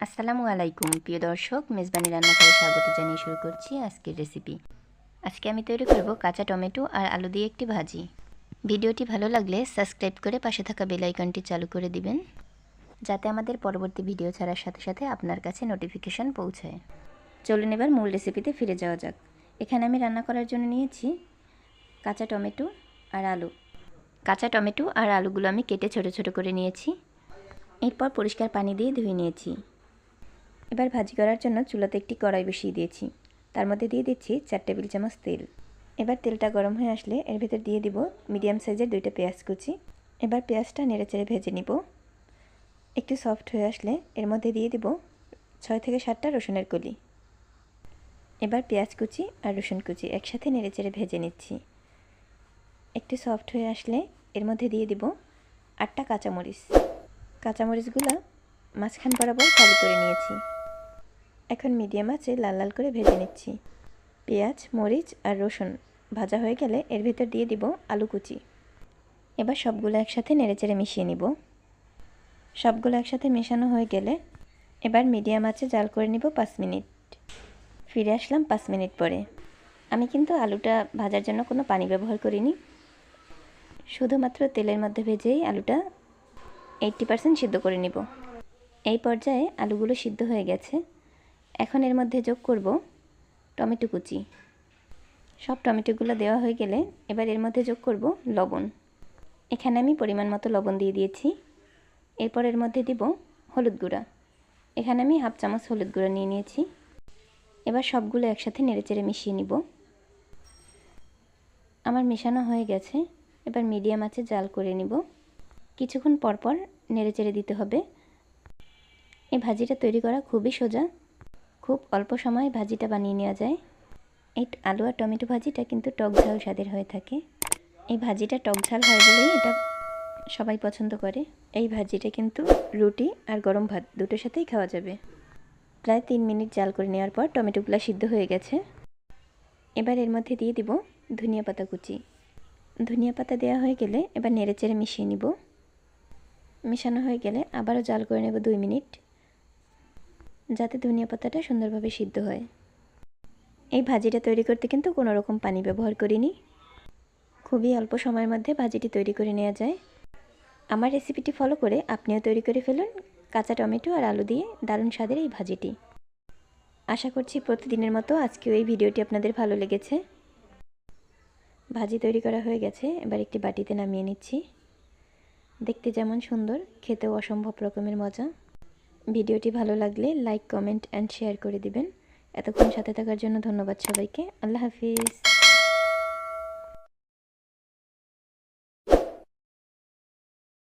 আসসালামু আলাইকুম প্রিয় দর্শক, মেজবানি রান্নাঘরে স্বাগত জানিয়ে শুরু করছি আজকের রেসিপি। আজকে আমি তৈরি করব কাঁচা টমেটো আর আলু দিয়ে একটি ভাজি। ভিডিওটি ভালো লাগলে সাবস্ক্রাইব করে পাশে থাকা বেল আইকনটি চালু করে দিবেন, যাতে আমাদের পরবর্তী ভিডিও ছাড়ার সাথে সাথে আপনার কাছে নোটিফিকেশন পৌঁছায়। চলুন এবার মূল রেসিপিতে ফিরে যাওয়া যাক। এখানে আমি রান্না করার জন্য নিয়েছি কাঁচা টমেটো আর আলু। কাঁচা টমেটো আর আলুগুলো আমি কেটে ছোট ছোট করে নিয়েছি। এরপর পরিষ্কার পানি দিয়ে ধুয়ে নিয়েছি। এবার ভাজি করার জন্য চুলাতে একটি কড়াই বসিয়ে দিয়েছি। তার মধ্যে দিয়ে দিচ্ছি 4 টেবিল চামচ তেল। এবার তেলটা গরম হয়ে আসলে এর ভেতর দিয়ে দিব মিডিয়াম সাইজের 2টা পেঁয়াজ কুচি। এবার পেঁয়াজটা নেড়েচেড়ে ভেজে নিব। একটু সফট হয়ে আসলে এর মধ্যে দিয়ে দিব 6 থেকে 7টা রসুনের কলি। এবার পেঁয়াজ কুচি আর রসুন কুচি একসাথে নেড়েচেড়ে ভেজে নিচ্ছি। একটু সফট হয়ে আসলে এর মধ্যে দিয়ে দিব 8টা কাঁচামরিচ। কাঁচামরিচগুলো মাঝখান বরাবর ফালি করে নিয়েছি। এখন মিডিয়াম আঁচে লাল লাল করে ভেজে নিচ্ছি। পেঁয়াজ, মরিচ আর রসুন ভাজা হয়ে গেলে এর ভিতর দিয়ে দিব আলু কুচি। এবার সবগুলো একসাথে নেড়েচেড়ে মিশিয়ে নিব। সবগুলো একসাথে মেশানো হয়ে গেলে এবার মিডিয়াম আঁচে জাল করে নিব 5 মিনিট। ফিরে আসলাম 5 মিনিট পরে। আমি কিন্তু আলুটা ভাজার জন্য কোনো পানি ব্যবহার করিনি, শুধুমাত্র তেলের মধ্যে ভেজেই আলুটা 80% সিদ্ধ করে নিব। এই পর্যায়ে আলুগুলো সিদ্ধ হয়ে গেছে। এখন এর মধ্যে যোগ করব টমেটো কুচি। সব টমেটোগুলো দেওয়া হয়ে গেলে এবার এর মধ্যে যোগ করব লবণ। এখানে আমি পরিমাণ মতো লবণ দিয়ে দিয়েছি। এরপর এর মধ্যে দিব হলুদ গুঁড়া। এখানে আমি হাফ চামচ হলুদ গুঁড়া নিয়ে নিয়েছি। এবার সবগুলো একসাথে নেড়েচেড়ে মিশিয়ে নিব। আমার মেশানো হয়ে গেছে। এবার মিডিয়াম আঁচে জাল করে নিব। কিছুক্ষণ পরপর নেড়েচেড়ে দিতে হবে। এই ভাজিটা তৈরি করা খুবই সোজা। খুব অল্প সময়ে ভাজিটা বানিয়ে নেওয়া যায়। এই আলু আর টমেটো ভাজিটা কিন্তু টক ঝাল স্বাদের হয়ে থাকে। এই ভাজিটা টক ঝাল হয় বলেই এটা সবাই পছন্দ করে। এই ভাজিটা কিন্তু রুটি আর গরম ভাত দুটোর সাথেই খাওয়া যাবে। প্রায় 3 মিনিট জাল করে নেওয়ার পর টমেটোগুলো সিদ্ধ হয়ে গেছে। এবার এর মধ্যে দিয়ে দিব ধনিয়া পাতা কুচি। ধনিয়া পাতা দেওয়া হয়ে গেলে এবার নেড়েচেড়ে মিশিয়ে নিব। মেশানো হয়ে গেলে আবারও জাল করে নেব 2 মিনিট, যাতে ধনিয়া পাতাটা সুন্দরভাবে সিদ্ধ হয়। এই ভাজিটা তৈরি করতে কিন্তু কোনো রকম পানি ব্যবহার করিনি। খুবই অল্প সময়ের মধ্যে ভাজিটি তৈরি করে নেওয়া যায়। আমার রেসিপিটি ফলো করে আপনিও তৈরি করে ফেলুন কাঁচা টমেটো আর আলু দিয়ে দারুণ স্বাদের এই ভাজিটি। আশা করছি প্রতিদিনের মতো আজকেও এই ভিডিওটি আপনাদের ভালো লেগেছে। ভাজি তৈরি করা হয়ে গেছে। এবার একটি বাটিতে নামিয়ে নিচ্ছি। দেখতে যেমন সুন্দর, খেতেও অসম্ভব রকমের মজা। ভিডিওটি ভালো লাগলে লাইক, কমেন্ট অ্যান্ড শেয়ার করে দিবেন। এতক্ষণ সাথে থাকার জন্য ধন্যবাদ সবাইকে। আল্লাহ হাফিজ।